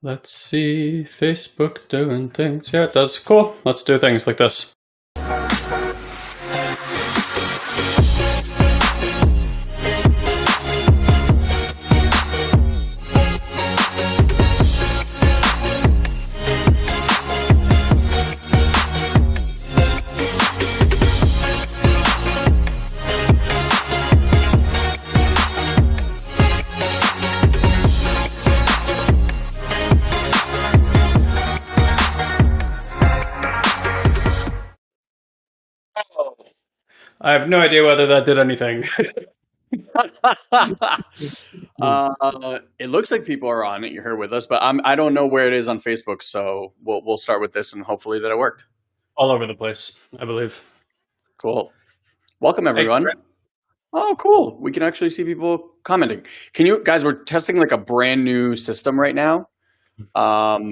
Let's see, Facebook doing things. Yeah, it does. Cool. Let's do things like this. I have no idea whether that did anything. It looks like people are on it. You're here with us, but I don't know where it is on Facebook, so we'll start with this and hopefully that it worked. All over the place, I believe. Cool. Welcome Hey, everyone. Oh, cool. We can actually see people commenting. Can you guys? We're testing like a brand new system right now.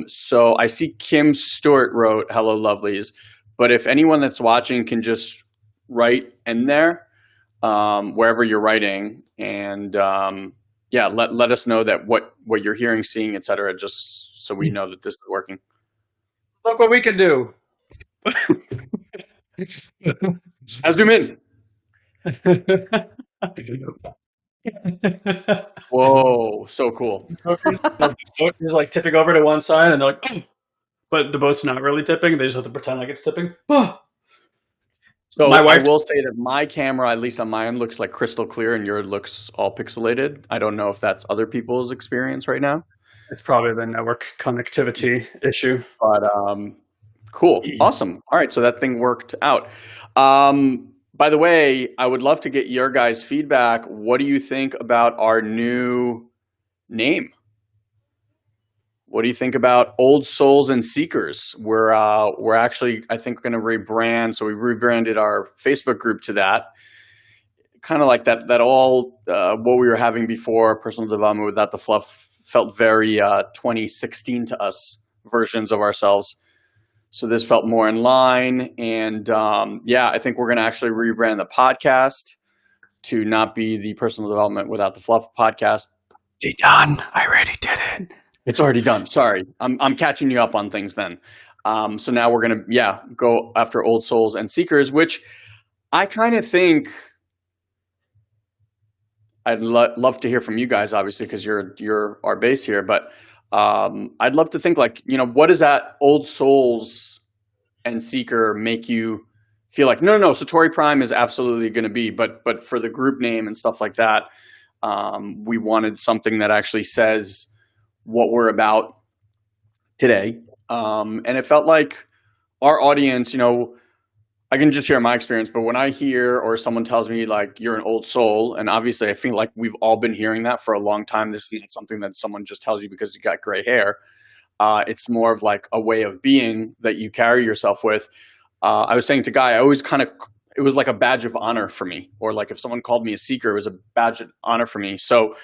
So I see Kim Stewart wrote "Hello, lovelies," but if anyone that's watching can just write in there wherever you're writing, and yeah, let us know that what you're hearing, seeing, etc. Just so we know that this is working. look what we can do. As zoom in. Whoa, so cool. He's like tipping over to one side, and they're like, "Oh," but the boat's not really tipping. They just have to pretend like it's tipping. So My wife. I will say that my camera, at least on my end, looks like crystal clear, and yours looks all pixelated. I don't know if that's other people's experience right now, It's probably the network connectivity issue. but cool, awesome. All right, so that thing worked out. By the way, I would love to get your guys' feedback. What do you think about our new name? What do you think about Old Souls and Seekers? We're actually, I think, going to rebrand. So we rebranded our Facebook group to that, kind of like that all what we were having before, personal development without the fluff, felt very 2016 to us versions of ourselves. So this felt more in line, and yeah, I think we're going to actually rebrand the podcast to not be the personal development without the fluff podcast. Hey, Don, I already did it. It's already done. Sorry, I'm catching you up on things then. So now we're gonna go after Old Souls and Seekers, which I kind of think I'd love to hear from you guys, obviously, because you're our base here. But I'd love to think like, what does that Old Souls and Seeker make you feel like? No, Satori Prime is absolutely going to be, but for the group name and stuff like that, we wanted something that actually says what we're about today. And it felt like our audience, I can just share my experience, but when I hear or someone tells me like you're an old soul, and obviously I feel like we've all been hearing that for a long time. This isn't something that someone just tells you because you got gray hair. It's more of like a way of being that you carry yourself with. I was saying to Guy, I always it was like a badge of honor for me, or like if someone called me a seeker, it was a badge of honor for me. So,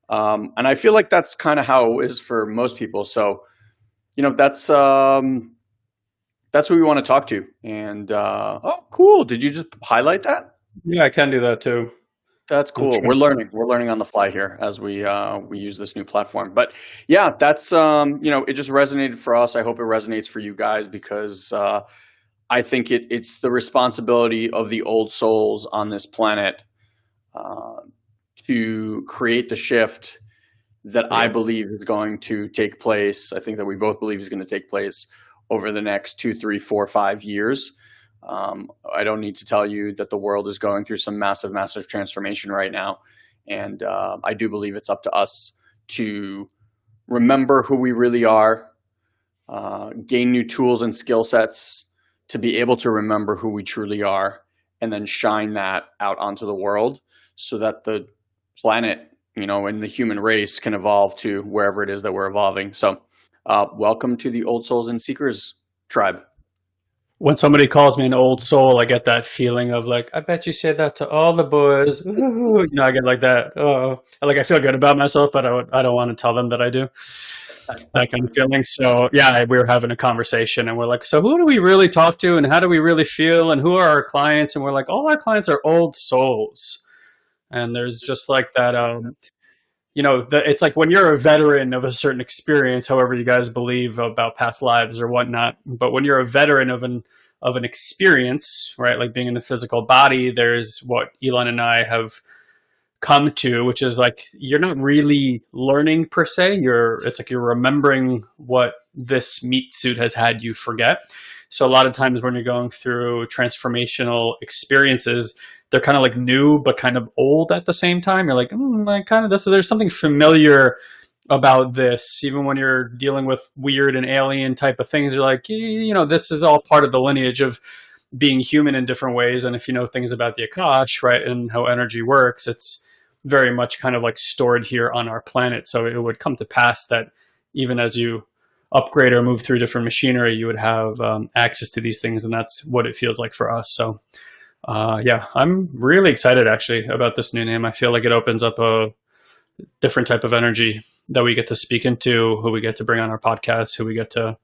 and I feel like that's kind of how it is for most people. So, that's who we want to talk to. And oh, cool! Did you just highlight that? Yeah, I can do that too. That's cool. We're learning. We're learning on the fly here as we use this new platform. But yeah, that's it just resonated for us. I hope it resonates for you guys because I think it's the responsibility of the old souls on this planet to create the shift that I believe is going to take place. I think that we both believe is going to take place over the next 2, 3, 4, 5 years. I don't need to tell you that the world is going through some massive, massive transformation right now. And I do believe it's up to us to remember who we really are, gain new tools and skill sets to be able to remember who we truly are, and then shine that out onto the world so that the planet, and the human race can evolve to wherever it is that we're evolving. So welcome to the Old Souls and Seekers tribe. When somebody calls me an old soul, I get that feeling of like, I bet you say that to all the boys. Ooh, I get like that. Oh, like I feel good about myself, but I don't want to tell them that I do. That kind of feeling. So yeah, we were having a conversation, and we're like, so who do we really talk to, and how do we really feel, and who are our clients? And we're like, all our clients are old souls, and there's just like that. it's like when you're a veteran of a certain experience, however you guys believe about past lives or whatnot, but when you're a veteran of an experience, right, like being in the physical body, there's what Elon and I have come to, which is like you're not really learning per se. It's like you're remembering what this meat suit has had you forget. So a lot of times when you're going through transformational experiences, they're kind of like new but kind of old at the same time. You're like, I kind of this. There's something familiar about this, even when you're dealing with weird and alien type of things. You're like, this is all part of the lineage of being human in different ways. And if you know things about the Akash, right, and how energy works, it's very much kind of like stored here on our planet. So it would come to pass that even as you upgrade or move through different machinery, you would have access to these things, and that's what it feels like for us. So yeah, I'm really excited actually about this new name. I feel like it opens up a different type of energy that we get to speak into, who we get to bring on our podcast, who we get to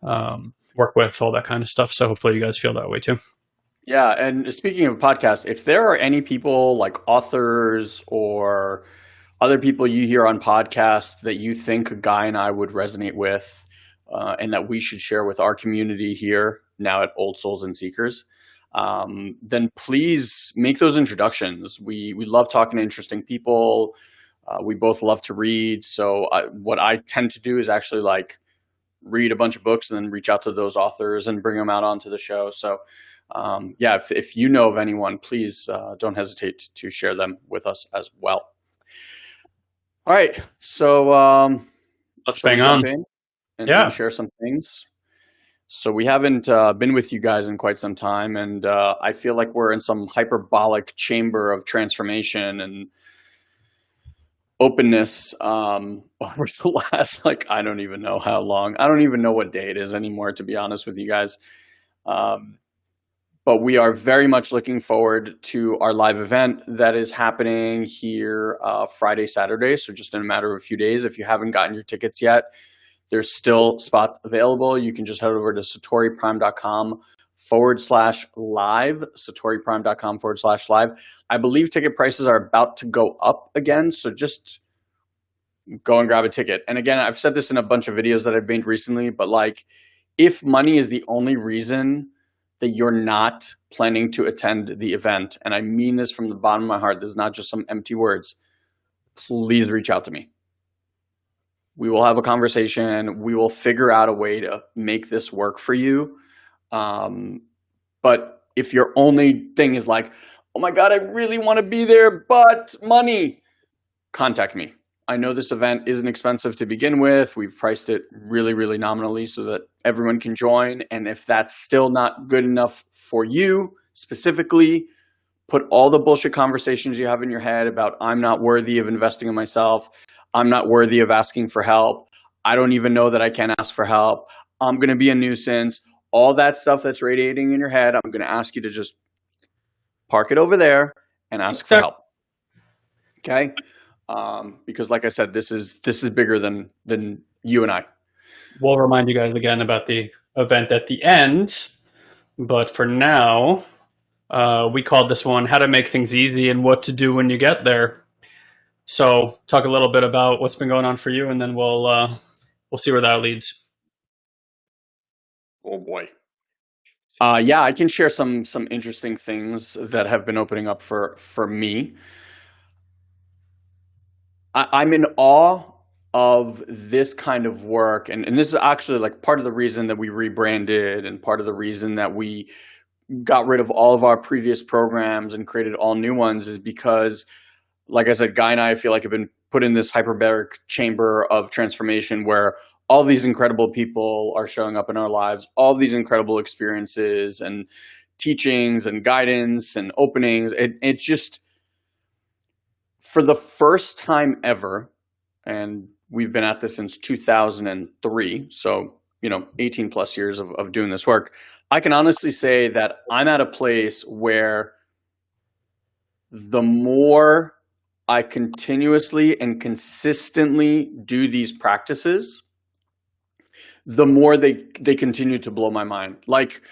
work with, all that kind of stuff. So hopefully you guys feel that way too. Yeah, and speaking of podcasts, if there are any people like authors or other people you hear on podcasts that you think Guy and I would resonate with, and that we should share with our community here now at Old Souls and Seekers, then please make those introductions. We love talking to interesting people. We both love to read. So what I tend to do is actually like read a bunch of books and then reach out to those authors and bring them out onto the show. So yeah, if you know of anyone, please don't hesitate to share them with us as well. All right, so Let's shall we bang jump on. in and Yeah. share some things? So we haven't been with you guys in quite some time, and I feel like we're in some hyperbolic chamber of transformation and openness over the last, like, I don't even know how long. I don't even know what day it is anymore, to be honest with you guys. Um, but we are very much looking forward to our live event that is happening here Friday, Saturday. So just in a matter of a few days. If you haven't gotten your tickets yet, there's still spots available. You can just head over to satoriprime.com/live, satoriprime.com/live. I believe ticket prices are about to go up again. So just go and grab a ticket. And again, I've said this in a bunch of videos that I've made recently, but like, if money is the only reason that you're not planning to attend the event, and I mean this from the bottom of my heart, this is not just some empty words, please reach out to me. We will have a conversation. We will figure out a way to make this work for you. But if your only thing is like, oh my God, I really want to be there, but money, contact me. I know this event isn't expensive to begin with. We've priced it really, really nominally so that everyone can join. And if that's still not good enough for you specifically, put all the bullshit conversations you have in your head about I'm not worthy of investing in myself. I'm not worthy of asking for help. I don't even know that I can ask for help. I'm going to be a nuisance. All that stuff that's radiating in your head, I'm going to ask you to just park it over there and ask for help. Okay? Because like I said, this is bigger than you and I. We'll remind you guys again about the event at the end, but for now, we called this one "How to Make Things Easy and What to Do When You Get There." So, talk a little bit about what's been going on for you, and then we'll see where that leads. Oh boy. Yeah, I can share some interesting things that have been opening up for me. I'm in awe of this kind of work, and this is actually like part of the reason that we rebranded and part of the reason that we got rid of all of our previous programs and created all new ones is because, like I said, Guy and I feel like have been put in this hyperbaric chamber of transformation where all these incredible people are showing up in our lives, all these incredible experiences and teachings and guidance and openings. It's just, for the first time ever, and we've been at this since 2003, so 18 plus years of doing this work, I can honestly say that I'm at a place where the more I continuously and consistently do these practices, the more they continue to blow my mind. Like,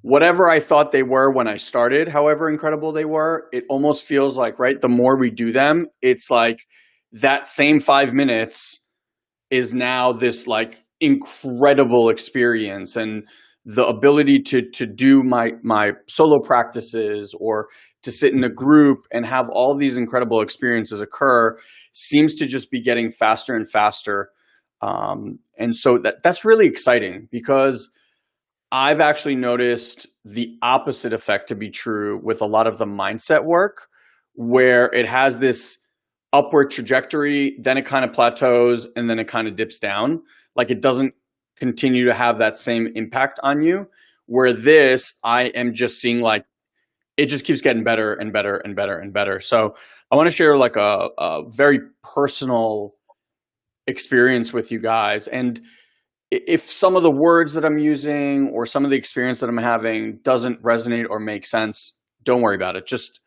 whatever I thought they were when I started, however incredible they were, it almost feels like, right, the more we do them, it's like that same 5 minutes is now this like incredible experience, and the ability to do my solo practices or to sit in a group and have all these incredible experiences occur seems to just be getting faster and faster. And so that's really exciting, because I've actually noticed the opposite effect to be true with a lot of the mindset work, where it has this upward trajectory, then it kind of plateaus, and then it kind of dips down. Like it doesn't continue to have that same impact on you. Where this, I am just seeing like it just keeps getting better and better and better and better. So I want to share like a very personal experience with you guys. And if some of the words that I'm using or some of the experience that I'm having doesn't resonate or make sense, don't worry about it. Just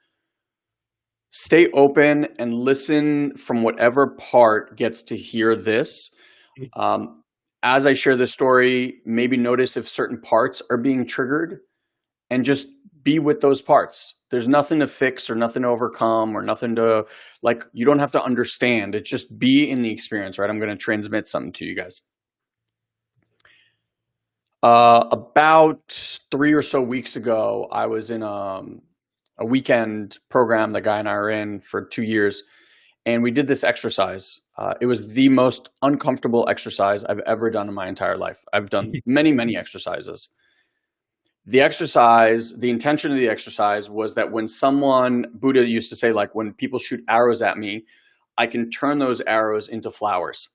stay open and listen from whatever part gets to hear this. Um, as I share this story, maybe notice if certain parts are being triggered, and just be with those parts. There's nothing to fix or nothing to overcome or nothing to, like, you don't have to understand. It's just be in the experience, right? I'm going to transmit something to you guys. About 3 or so weeks ago, I was in a weekend program that Guy and I are in for 2 years, and we did this exercise. It was the most uncomfortable exercise I've ever done in my entire life. I've done many, many exercises. The exercise, the intention of the exercise was that when someone, Buddha used to say, like, when people shoot arrows at me, I can turn those arrows into flowers.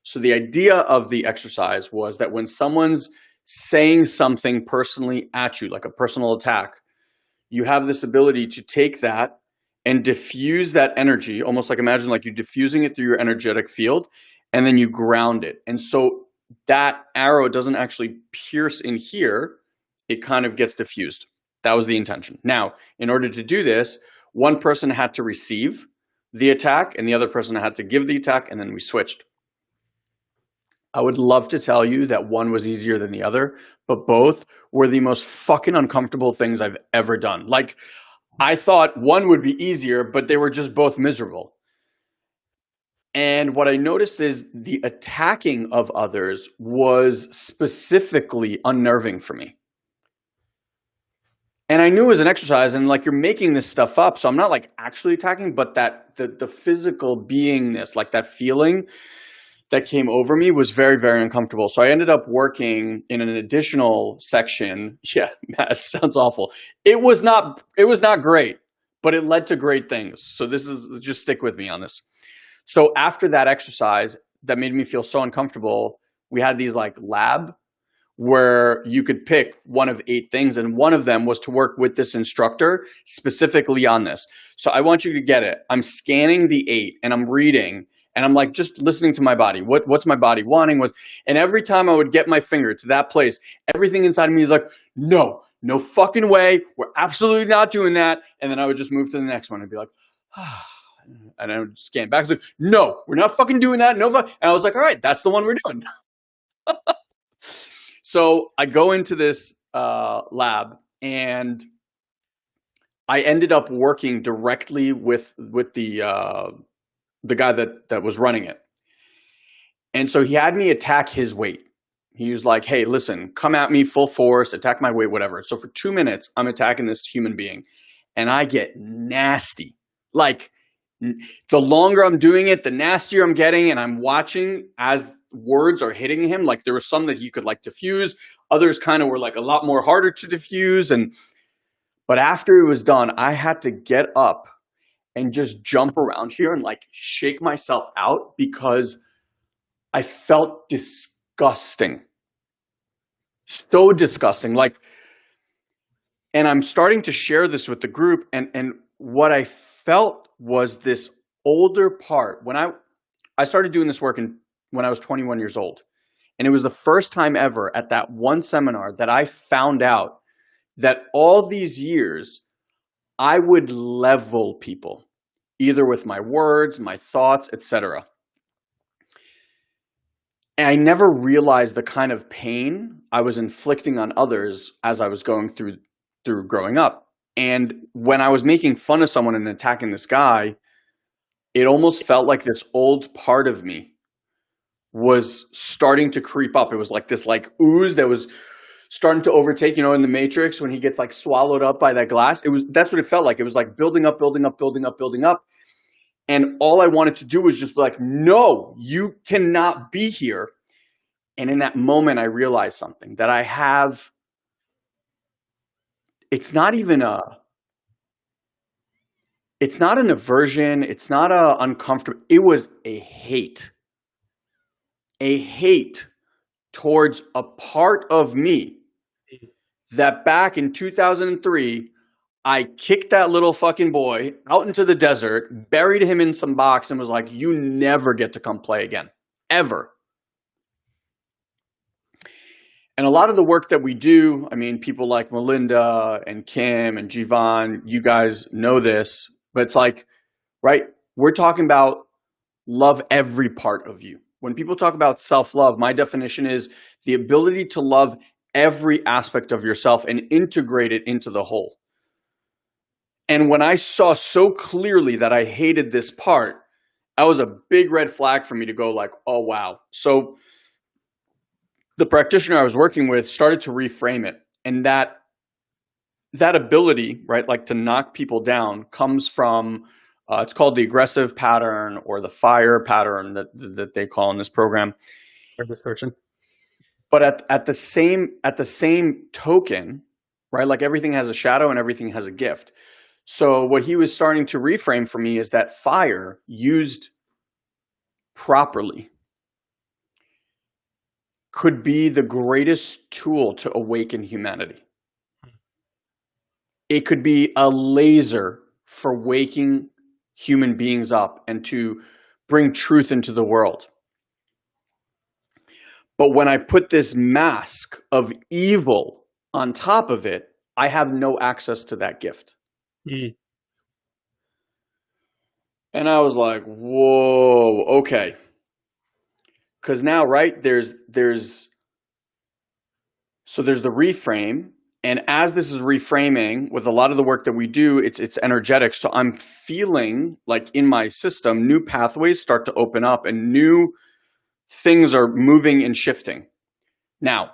So the idea of the exercise was that when someone's saying something personally at you, like a personal attack, you have this ability to take that and diffuse that energy, almost like, imagine like you're diffusing it through your energetic field, and then you ground it. And so that arrow doesn't actually pierce in here, it kind of gets diffused. That was the intention. Now, in order to do this, one person had to receive the attack and the other person had to give the attack, and then we switched. I would love to tell you that one was easier than the other, but both were the most fucking uncomfortable things I've ever done. Like, I thought one would be easier, but they were just both miserable. And what I noticed is the attacking of others was specifically unnerving for me. And I knew it was an exercise, and like, you're making this stuff up, so I'm not like actually attacking, but that the physical beingness, like that feeling that came over me was very, very uncomfortable. So I ended up working in an additional section. Yeah, that sounds awful. It was not great, but it led to great things. So this is, just stick with me on this. So after that exercise that made me feel so uncomfortable, we had these like lab where you could pick one of 8 things, and one of them was to work with this instructor specifically on this. So I want you to get it. I'm scanning the 8 and I'm reading, and I'm like just listening to my body. What's my body wanting? And every time I would get my finger to that place, everything inside of me is like, no, no fucking way. We're absolutely not doing that. And then I would just move to the next one and be like, ah. And I would scan back. Like, no, we're not fucking doing that. No, and I was like, all right, that's the one we're doing. So I go into this lab, and I ended up working directly with the guy that was running it. And so he had me attack his weight. He was like, hey, listen, come at me full force, attack my weight, whatever. So for 2 minutes, I'm attacking this human being, and I get nasty. Like, the longer I'm doing it, the nastier I'm getting, and I'm watching as words are hitting him. Like, there were some that he could like diffuse, others kind of were like a lot more harder to diffuse. But after it was done, I had to get up and just jump around here and like shake myself out, because I felt disgusting. So disgusting. Like, and I'm starting to share this with the group, and what I felt was this older part. When I started doing this work when I was 21 years old, and it was the first time ever at that one seminar that I found out that all these years I would level people, either with my words, my thoughts, etc. And I never realized the kind of pain I was inflicting on others as I was going through growing up. And when I was making fun of someone and attacking this guy, it almost felt like this old part of me was starting to creep up. It was like this like ooze that was starting to overtake, you know, in the Matrix when he gets like swallowed up by that glass. It was, that's what it felt like. It was like building up, building up, building up, building up. And all I wanted to do was just be like, no, you cannot be here. And in that moment, I realized something that I have. It's not even a, it's not an aversion. It's not a uncomfortable. It was a hate towards a part of me that back in 2003, I kicked that little fucking boy out into the desert, buried him in some box, and was like, you never get to come play again. Ever. And a lot of the work that we do, I mean, people like Melinda and Kim and Jivan, you guys know this, but it's like, right? We're talking about love every part of you. When people talk about self-love, my definition is the ability to love every aspect of yourself and integrate it into the whole. And when I saw so clearly that I hated this part, that was a big red flag for me to go like, oh wow. So the practitioner I was working with started to reframe it. And that ability, right, like to knock people down comes from it's called the aggressive pattern or the fire pattern that they call in this program. Person. But at the same token, right, like everything has a shadow and everything has a gift. So what he was starting to reframe for me is that fire used properly could be the greatest tool to awaken humanity. It could be a laser for waking human beings up and to bring truth into the world. But when I put this mask of evil on top of it, I have no access to that gift. Mm. And I was like, whoa, okay. Because now, right, so there's the reframe, and as this is reframing, with a lot of the work that we do, it's energetic. So I'm feeling like in my system, new pathways start to open up, and new things are moving and shifting. Now,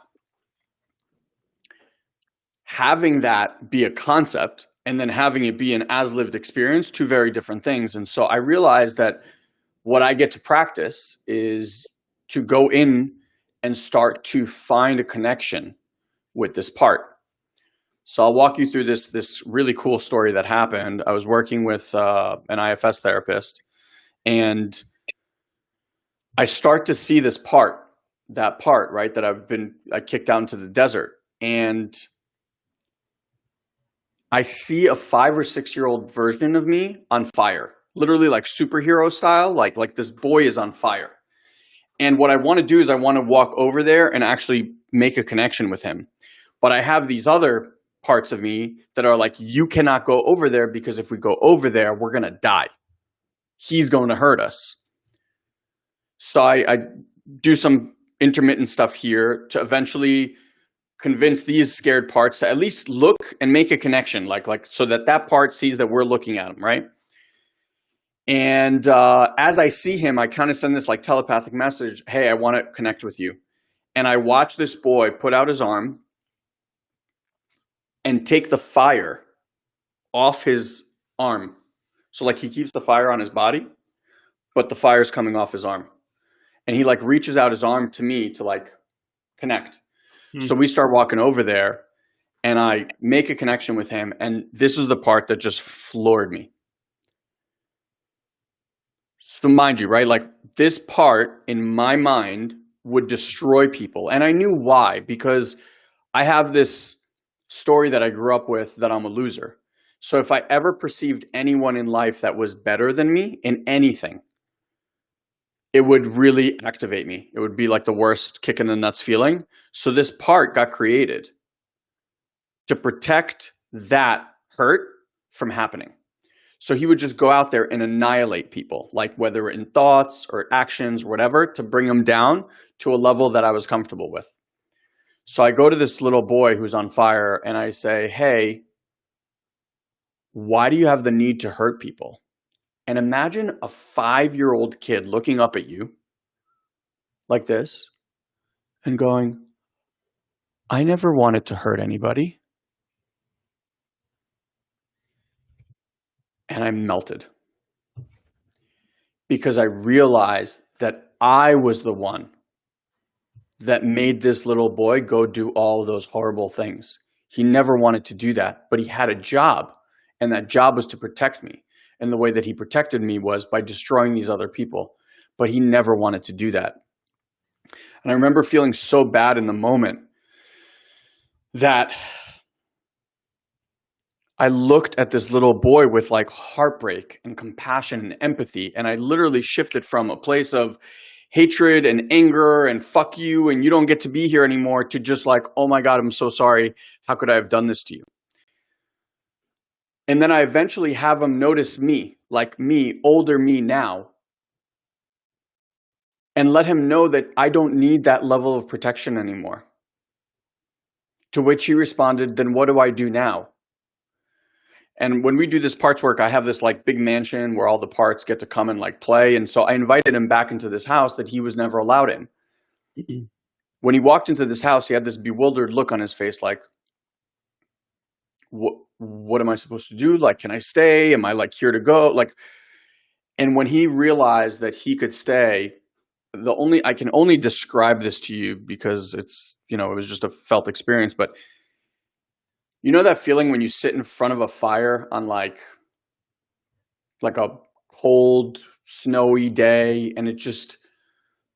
having that be a concept and then having it be an as lived experience, two very different things. And so I realized that what I get to practice is to go in and start to find a connection with this part. So I'll walk you through this really cool story that happened. I was working with an IFS therapist, and I start to see this part, that part, right, that I kicked out into the desert, and I see a 5 or 6 year old version of me on fire, literally like superhero style, like this boy is on fire. And what I want to do is I want to walk over there and actually make a connection with him. But I have these other parts of me that are like, you cannot go over there because if we go over there, we're going to die. He's going to hurt us. So I do some intermittent stuff here to eventually convince these scared parts to at least look and make a connection, like so that part sees that we're looking at him, right? And as I see him, I kind of send this like telepathic message, hey, I want to connect with you. And I watch this boy put out his arm and take the fire off his arm. So like he keeps the fire on his body, but the fire's coming off his arm. And he like reaches out his arm to me to like connect. So we start walking over there and I make a connection with him. And this is the part that just floored me. So mind you, right? Like this part in my mind would destroy people. And I knew why, because I have this story that I grew up with that I'm a loser. So if I ever perceived anyone in life that was better than me in anything, it would really activate me. It would be like the worst kick in the nuts feeling. So this part got created to protect that hurt from happening. So he would just go out there and annihilate people, like whether in thoughts or actions or whatever, to bring them down to a level that I was comfortable with. So I go to this little boy who's on fire and I say, hey, why do you have the need to hurt people? And imagine a 5-year-old kid looking up at you like this and going, I never wanted to hurt anybody. And I melted because I realized that I was the one that made this little boy go do all of those horrible things. He never wanted to do that, but he had a job, and that job was to protect me. And the way that he protected me was by destroying these other people, but he never wanted to do that. And I remember feeling so bad in the moment that I looked at this little boy with like heartbreak and compassion and empathy. And I literally shifted from a place of hatred and anger and fuck you and you don't get to be here anymore to just like, oh my God, I'm so sorry. How could I have done this to you? And then I eventually have him notice me, like me, older me now, and let him know that I don't need that level of protection anymore. To which he responded, then what do I do now? And when we do this parts work, I have this like big mansion where all the parts get to come and like play. And so I invited him back into this house that he was never allowed in. When he walked into this house, he had this bewildered look on his face, like, what am I supposed to do? Like, can I stay? Am I like here to go? Like, and when he realized that he could stay, I can only describe this to you because it's, it was just a felt experience, but you know that feeling when you sit in front of a fire on like a cold, snowy day and the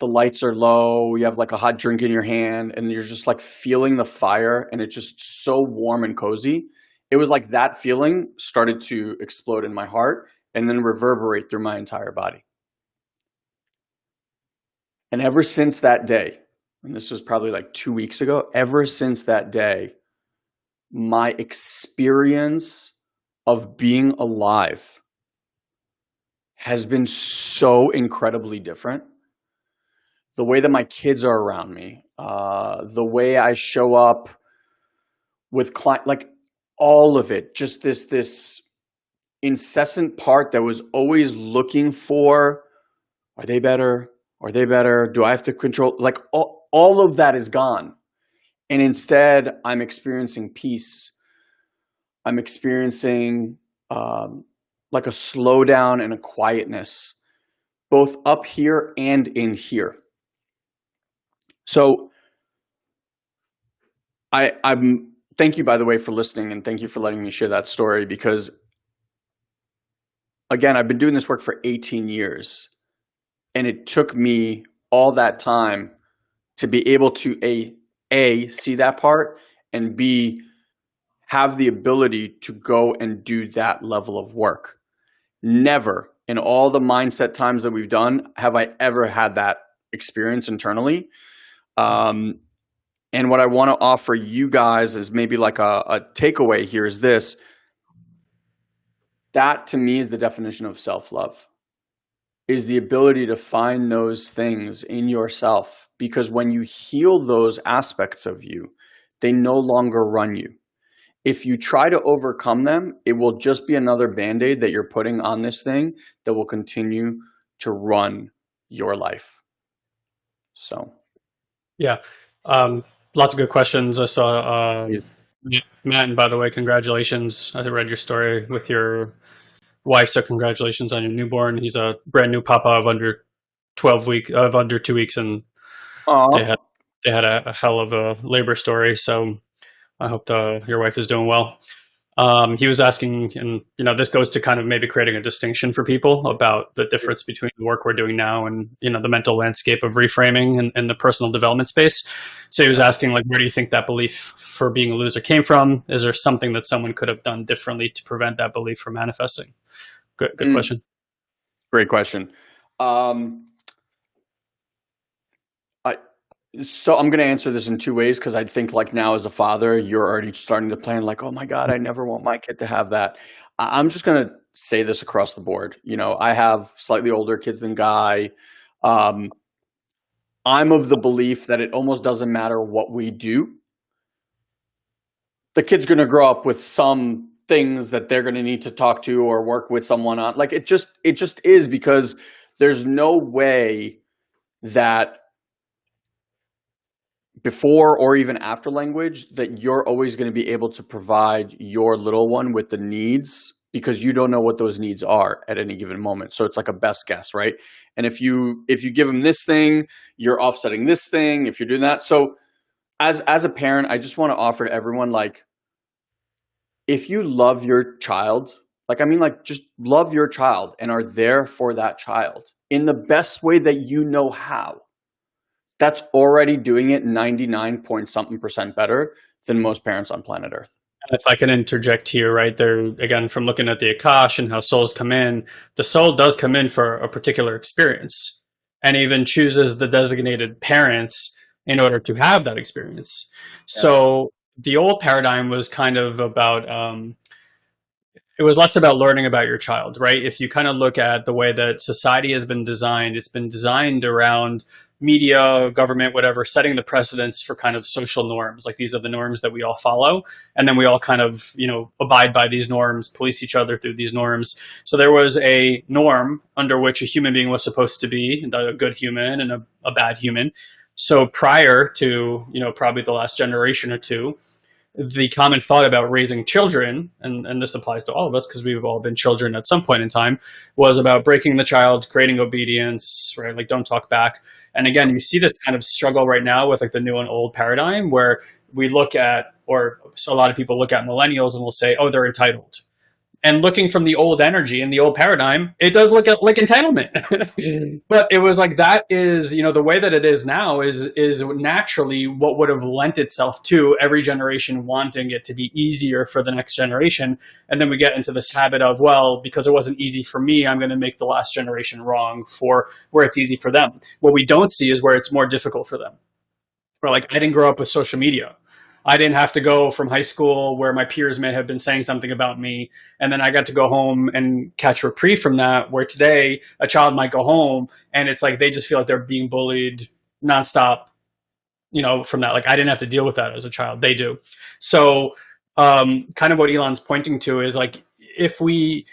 lights are low, you have like a hot drink in your hand and you're just like feeling the fire and it's just so warm and cozy. It was like that feeling started to explode in my heart and then reverberate through my entire body. And ever since that day, and this was probably like 2 weeks ago, ever since that day, my experience of being alive has been so incredibly different. The way that my kids are around me, the way I show up with client, like all of it, just this incessant part that was always looking for, are they better? Are they better? Do I have to control? Like all of that is gone. And instead, I'm experiencing peace. I'm experiencing like a slowdown and a quietness, both up here and in here. So I'm thank you, by the way, for listening, and thank you for letting me share that story because, again, I've been doing this work for 18 years, and it took me all that time to be able to a see that part, and B, have the ability to go and do that level of work. Never in all the mindset times that we've done have I ever had that experience internally. And what I want to offer you guys is maybe like a takeaway here is this. That to me is the definition of self-love, is the ability to find those things in yourself. Because when you heal those aspects of you, they no longer run you. If you try to overcome them, it will just be another Band-Aid that you're putting on this thing that will continue to run your life. So, Yeah. Lots of good questions. I saw yes. Matt, and by the way, congratulations. I read your story with your wife, so congratulations on your newborn. He's a brand new papa of under 2 weeks, and they Aw. had a hell of a labor story. So I hope your wife is doing well. He was asking, and this goes to kind of maybe creating a distinction for people about the difference between the work we're doing now and the mental landscape of reframing and the personal development space. So he was asking, like, where do you think that belief for being a loser came from? Is there something that someone could have done differently to prevent that belief from manifesting? Good question. Great question. Um, I, so I'm going to answer this in two ways because I think like now as a father, you're already starting to plan like, oh my God, I never want my kid to have that. I'm just going to say this across the board. I have slightly older kids than Guy. Um, I'm of the belief that it almost doesn't matter what we do. The kid's going to grow up with some things that they're going to need to talk to or work with someone on. Like it just is, because there's no way that before or even after language that you're always going to be able to provide your little one with the needs, because you don't know what those needs are at any given moment. So it's like a best guess, right? And if you give them this thing, you're offsetting this thing if you're doing that. So as a parent, I just want to offer to everyone, like, if you love your child, like, I mean, like, just love your child and are there for that child in the best way that you know how, that's already doing it 99 point something percent better than most parents on planet Earth. If I can interject here, right there, again, from looking at the Akash and how souls come in, the soul does come in for a particular experience and even chooses the designated parents in order to have that experience. Yeah. So the old paradigm was kind of about it was less about learning about your child, right? If you kind of look at the way that society has been designed, it's been designed around media, government, whatever, setting the precedents for kind of social norms. Like these are the norms that we all follow. And then we all kind of, abide by these norms, police each other through these norms. So there was a norm under which a human being was supposed to be, a good human and a bad human. So prior to, probably the last generation or two, the common thought about raising children, and this applies to all of us because we've all been children at some point in time, was about breaking the child, creating obedience, right? Like don't talk back. And again, you see this kind of struggle right now with like the new and old paradigm where we look at, or so a lot of people look at millennials and will say, oh, they're entitled, and looking from the old energy and the old paradigm, it does look like entitlement. But it was like that is, the way that it is now is naturally what would have lent itself to every generation wanting it to be easier for the next generation. And then we get into this habit of, well, because it wasn't easy for me, I'm going to make the last generation wrong for where it's easy for them. What we don't see is where it's more difficult for them. Or like I didn't grow up with social media. I didn't have to go from high school where my peers may have been saying something about me, and then I got to go home and catch reprieve from that. Where today a child might go home and it's like they just feel like they're being bullied nonstop, from that. Like I didn't have to deal with that as a child. They do. So, kind of what Elon's pointing to is like if we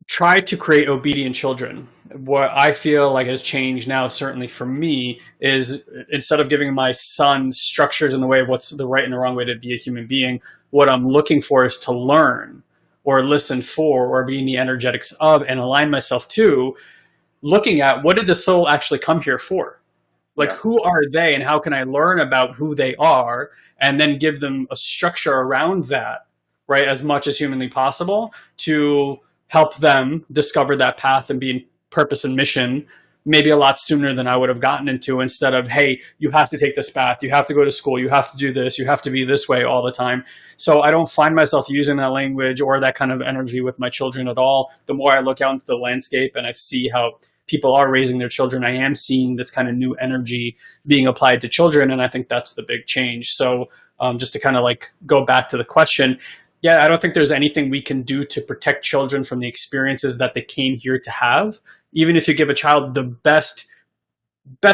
try to create obedient children. What I feel like has changed now, certainly for me, is instead of giving my son structures in the way of what's the right and the wrong way to be a human being, what I'm looking for is to learn or listen for or be in the energetics of and align myself to looking at what did the soul actually come here for? Like, Yeah. who are they and how can I learn about who they are and then give them a structure around that, right, as much as humanly possible to help them discover that path and be in purpose and mission maybe a lot sooner than I would have gotten into, instead of, hey, you have to take this path, you have to go to school, you have to do this, you have to be this way all the time. So I don't find myself using that language or that kind of energy with my children at all. The more I look out into the landscape and I see how people are raising their children, I am seeing this kind of new energy being applied to children, and I think that's the big change. So just to kind of like go back to the question, yeah, I don't think there's anything we can do to protect children from the experiences that they came here to have. Even if you give a child the best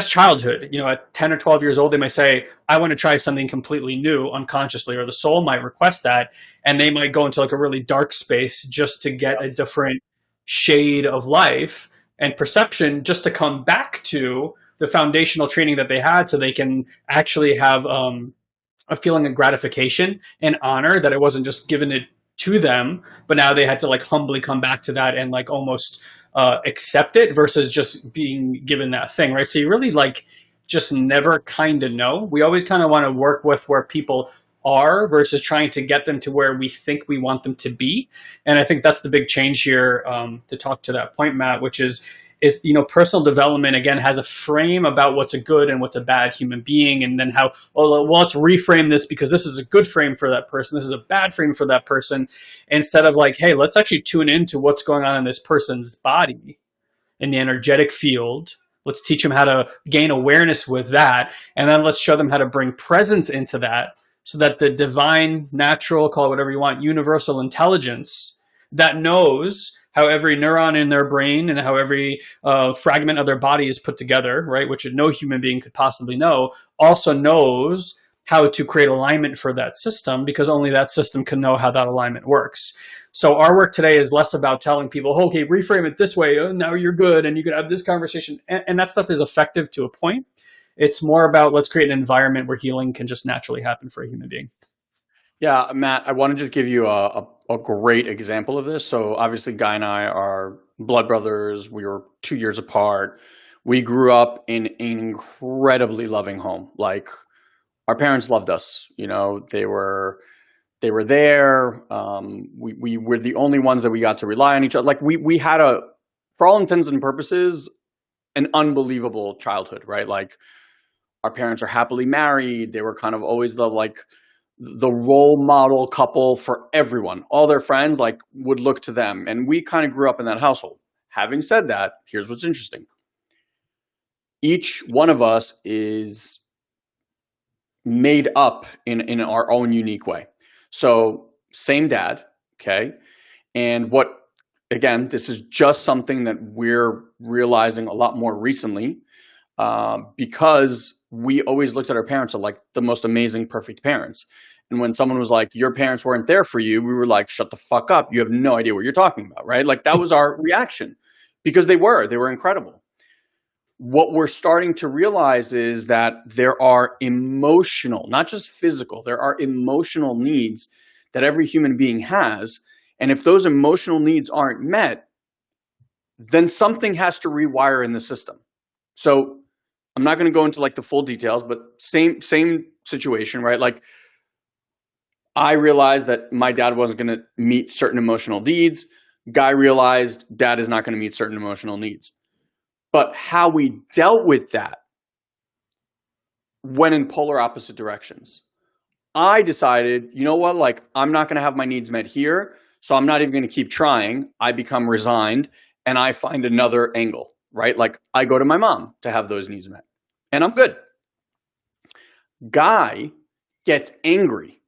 childhood, at 10 or 12 years old, they might say, I want to try something completely new unconsciously, or the soul might request that. And they might go into like a really dark space just to get a different shade of life and perception, just to come back to the foundational training that they had so they can actually have a feeling of gratification and honor that it wasn't just given it to them, but now they had to like humbly come back to that and like almost accept it versus just being given that thing, right? So you really like just never kind of know. We always kind of want to work with where people are versus trying to get them to where we think we want them to be. And I think that's the big change here, to talk to that point, Matt, which is personal development again has a frame about what's a good and what's a bad human being, and then how, well, let's reframe this because this is a good frame for that person, this is a bad frame for that person, instead of like, hey, let's actually tune into what's going on in this person's body in the energetic field. Let's teach them how to gain awareness with that, and then let's show them how to bring presence into that, so that the divine, natural, call it whatever you want, universal intelligence that knows how every neuron in their brain and how every fragment of their body is put together, right, which no human being could possibly know, also knows how to create alignment for that system, because only that system can know how that alignment works. So our work today is less about telling people, oh, okay, reframe it this way, oh, now you're good, and you can have this conversation. And that stuff is effective to a point. It's more about, let's create an environment where healing can just naturally happen for a human being. Yeah, Matt, I want to just give you a great example of this. So obviously, Guy and I are blood brothers. We were 2 years apart. We grew up in an incredibly loving home. Like our parents loved us. You know, they were there. We were the only ones that we got to rely on each other. Like we had for all intents and purposes, an unbelievable childhood, right? Like our parents are happily married. They were kind of always the role model couple for everyone. All their friends like would look to them, and we kind of grew up in that household. Having said that, here's what's interesting. Each one of us is made up in our own unique way. So, same dad, okay? And what again, this is just something that we're realizing a lot more recently, because we always looked at our parents as like the most amazing, perfect parents. And when someone was like, your parents weren't there for you, we were like, shut the fuck up. You have no idea what you're talking about, right? Like that was our reaction because they were incredible. What we're starting to realize is that there are emotional, not just physical, there are emotional needs that every human being has. And if those emotional needs aren't met, then something has to rewire in the system. So I'm not going to go into like the full details, but same situation, right? Like I realized that my dad wasn't going to meet certain emotional needs. Guy realized dad is not going to meet certain emotional needs. But how we dealt with that went in polar opposite directions. I decided, you know what, like I'm not going to have my needs met here, so I'm not even going to keep trying. I become resigned and I find another angle, right? Like I go to my mom to have those needs met and I'm good. Guy gets angry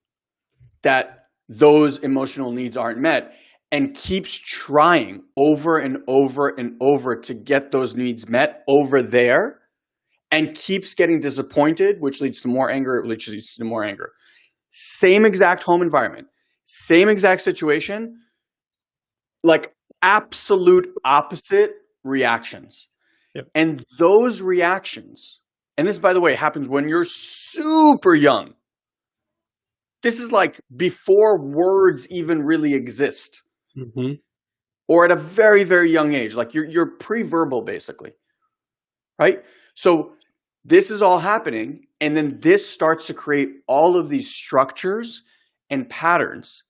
that those emotional needs aren't met and keeps trying over and over and over to get those needs met over there and keeps getting disappointed, which leads to more anger, which leads to more anger. Same exact home environment, same exact situation, like absolute opposite reactions. Yep. And those reactions, and this, by the way, happens when you're super young. This is like before words even really exist, Mm-hmm. or at a very, very young age. Like you're pre-verbal basically, right? So this is all happening, and then this starts to create all of these structures and patterns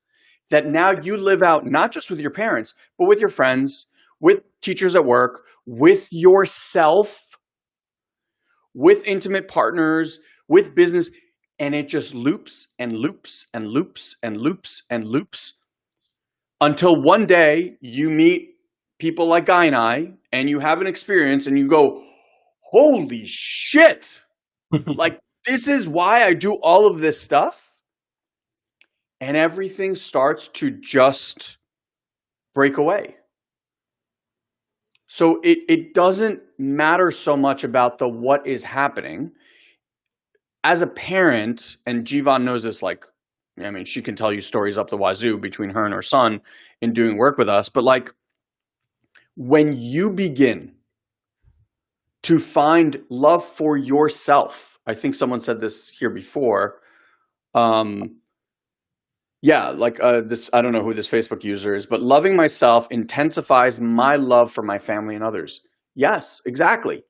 that now you live out not just with your parents, but with your friends, with teachers at work, with yourself, with intimate partners, with business, and it just loops and loops and loops and loops and loops until one day you meet people like Guy and you have an experience and you go, holy shit, like this is why I do all of this stuff. And everything starts to just break away. So it doesn't matter so much about the what is happening. As a parent, and Jivan knows this, like, I mean, she can tell you stories up the wazoo between her and her son in doing work with us. But like, when you begin to find love for yourself, I think someone said this here before. Yeah, like this, I don't know who this Facebook user is, but loving myself intensifies my love for my family and others. Yes, exactly.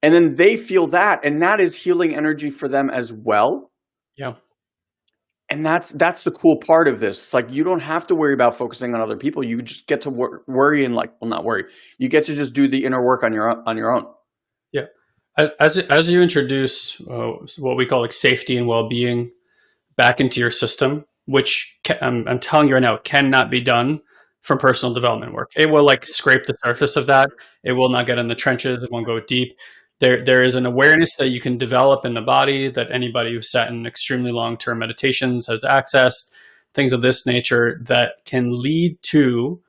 And then they feel that, and that is healing energy for them as well. Yeah. And that's the cool part of this. It's like you don't have to worry about focusing on other people. You just get to worry and like, well, not worry. You get to just do the inner work on your own. Yeah. As you introduce what we call like safety and well-being back into your system, which I'm telling you right now, cannot be done from personal development work. It will like scrape the surface of that. It will not get in the trenches. It won't go deep. There is an awareness that you can develop in the body that anybody who's sat in extremely long-term meditations has accessed, things of this nature that can lead to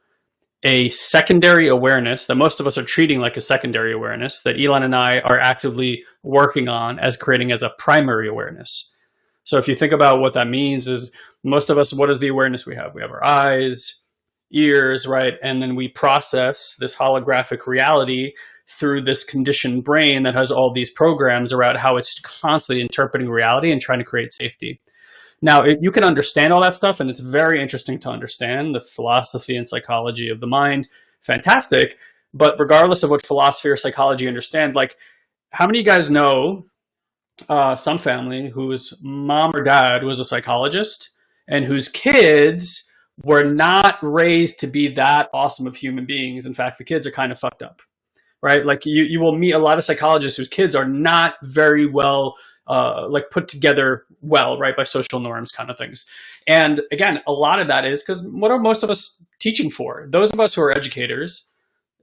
a secondary awareness that most of us are treating like a secondary awareness that Elon and I are actively working on as creating as a primary awareness. So if you think about what that means is most of us, what is the awareness we have? We have our eyes, ears, right? And then we process this holographic reality through this conditioned brain that has all these programs around how it's constantly interpreting reality and trying to create safety. Now, you can understand all that stuff, and it's very interesting to understand the philosophy and psychology of the mind. Fantastic. But regardless of what philosophy or psychology you understand, like, how many of you guys know some family whose mom or dad was a psychologist and whose kids were not raised to be that awesome of human beings? In fact, the kids are kind of fucked up, right? Like you will meet a lot of psychologists whose kids are not very well like put together well, right, by social norms kind of things. And again, a lot of that is because what are most of us teaching for? Those of us who are educators,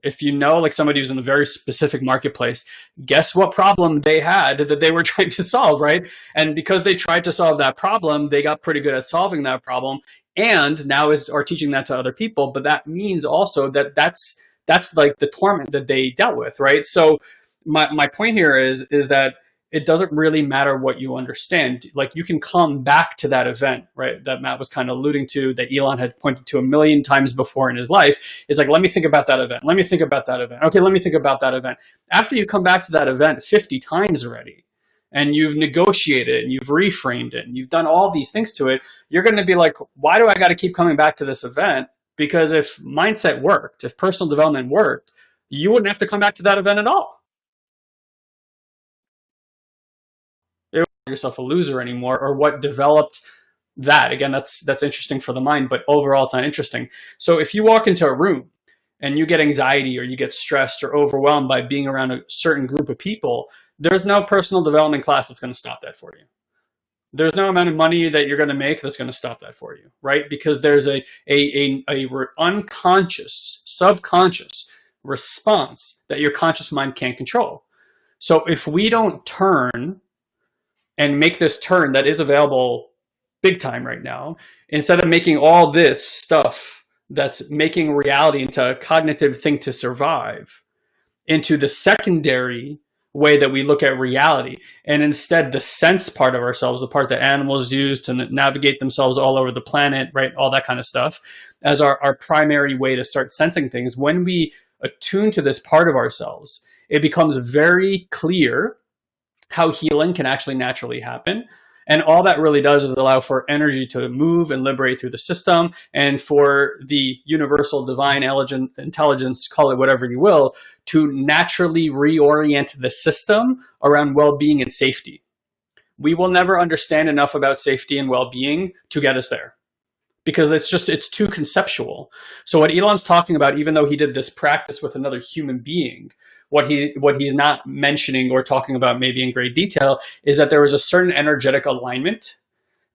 if you know like somebody who's in a very specific marketplace, guess what problem they had that they were trying to solve, right? And because they tried to solve that problem, they got pretty good at solving that problem, and now are teaching that to other people. But that means also that that's like the torment that they dealt with, right? So my point here is that it doesn't really matter what you understand. Like you can come back to that event, right? That Matt was kind of alluding to, that Elon had pointed to a million times before in his life. It's like, let me think about that event. Let me think about that event. Okay, let me think about that event. After you come back to that event 50 times already, and you've negotiated and you've reframed it and you've done all these things to it, you're going to be like, why do I got to keep coming back to this event? Because if mindset worked, if personal development worked, you wouldn't have to come back to that event at all. Yourself a loser anymore, or what developed that. Again, that's interesting for the mind, but overall it's not interesting. So if you walk into a room and you get anxiety or you get stressed or overwhelmed by being around a certain group of people, there's no personal development class that's going to stop that for you. There's no amount of money that you're going to make that's going to stop that for you, right? Because there's a unconscious, subconscious response that your conscious mind can't control. So if we don't turn and make this turn that is available big time right now, instead of making all this stuff that's making reality into a cognitive thing to survive, into the secondary way that we look at reality, and instead the sense part of ourselves, the part that animals use to navigate themselves all over the planet, right, all that kind of stuff, as our primary way to start sensing things, when we attune to this part of ourselves, it becomes very clear how healing can actually naturally happen. And all that really does is allow for energy to move and liberate through the system, and for the universal divine intelligence, call it whatever you will, to naturally reorient the system around well-being and safety. We will never understand enough about safety and well-being to get us there, because it's too conceptual. So what Elon's talking about, even though he did this practice with another human being, what he's not mentioning or talking about maybe in great detail is that there was a certain energetic alignment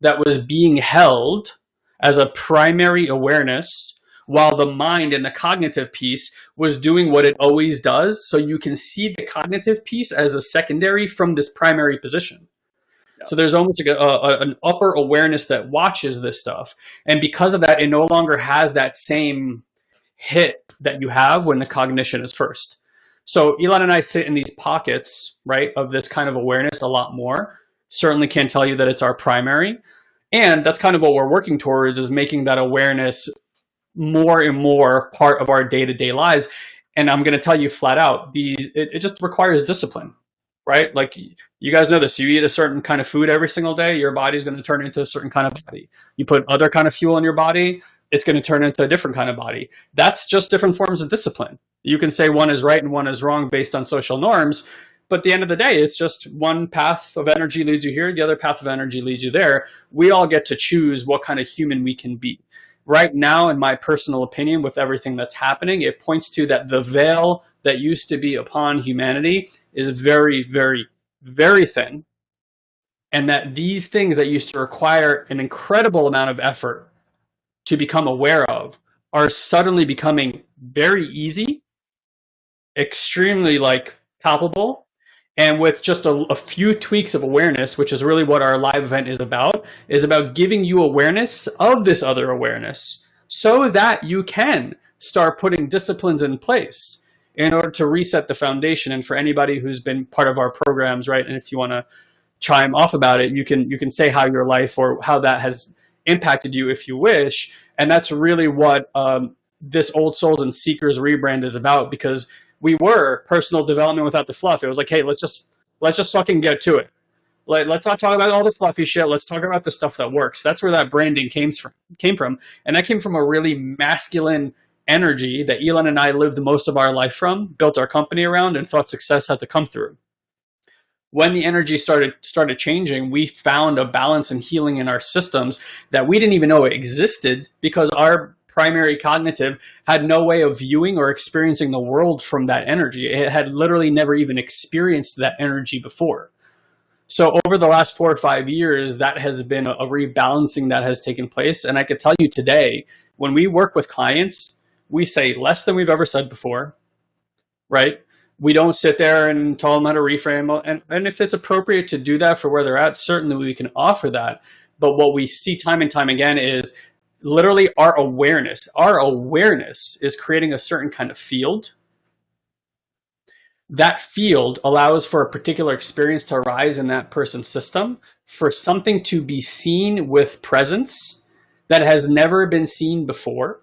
that was being held as a primary awareness, while the mind and the cognitive piece was doing what it always does. So you can see the cognitive piece as a secondary from this primary position. So there's almost like an upper awareness that watches this stuff. And because of that, it no longer has that same hit that you have when the cognition is first. So Elon and I sit in these pockets, right, of this kind of awareness a lot more. Certainly can't tell you that it's our primary. And that's kind of what we're working towards, is making that awareness more and more part of our day-to-day lives. And I'm going to tell you flat out, it just requires discipline, right? Like, you guys know this. You eat a certain kind of food every single day, your body's going to turn into a certain kind of body. You put other kind of fuel in your body, it's going to turn into a different kind of body. That's just different forms of discipline. You can say one is right and one is wrong based on social norms, but at the end of the day, it's just one path of energy leads you here, the other path of energy leads you there. We all get to choose what kind of human we can be. Right now, in my personal opinion, with everything that's happening, it points to that the veil that used to be upon humanity is very, very, very thin. And that these things that used to require an incredible amount of effort to become aware of are suddenly becoming very easy, extremely like palpable, and with just a few tweaks of awareness, which is really what our live event is about giving you awareness of this other awareness so that you can start putting disciplines in place in order to reset the foundation. And for anybody who's been part of our programs, right, and if you want to chime off about it, you can say how your life or how that has impacted you if you wish. And that's really what this Old Souls and Seekers rebrand is about, because we were personal development without the fluff. It was like, hey, let's just fucking get to it. Let's not talk about all the fluffy shit. Let's talk about the stuff that works. That's where that branding came from, and that came from a really masculine energy that Elon and I lived most of our life from, built our company around, and thought success had to come through. When the energy started changing, we found a balance and healing in our systems that we didn't even know it existed, because our primary cognitive had no way of viewing or experiencing the world from that energy. It had literally never even experienced that energy before. So over the last 4 or 5 years, that has been a rebalancing that has taken place. And I could tell you today, when we work with clients, we say less than we've ever said before, right? We don't sit there and tell them how to reframe. And if it's appropriate to do that for where they're at, certainly we can offer that. But what we see time and time again is literally our awareness. Our awareness is creating a certain kind of field. That field allows for a particular experience to arise in that person's system, for something to be seen with presence that has never been seen before.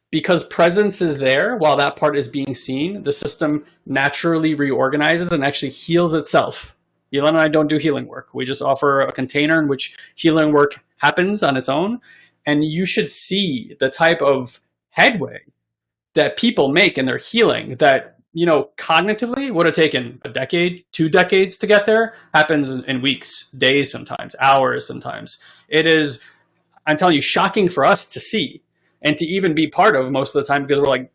Because presence is there while that part is being seen, the system naturally reorganizes and actually heals itself. Elon and I don't do healing work. We just offer a container in which healing work happens on its own. And you should see the type of headway that people make in their healing that, cognitively would have taken a decade, 2 decades to get there, happens in weeks, days, sometimes hours, sometimes. It is, I'm telling you, shocking for us to see and to even be part of most of the time, because we're like,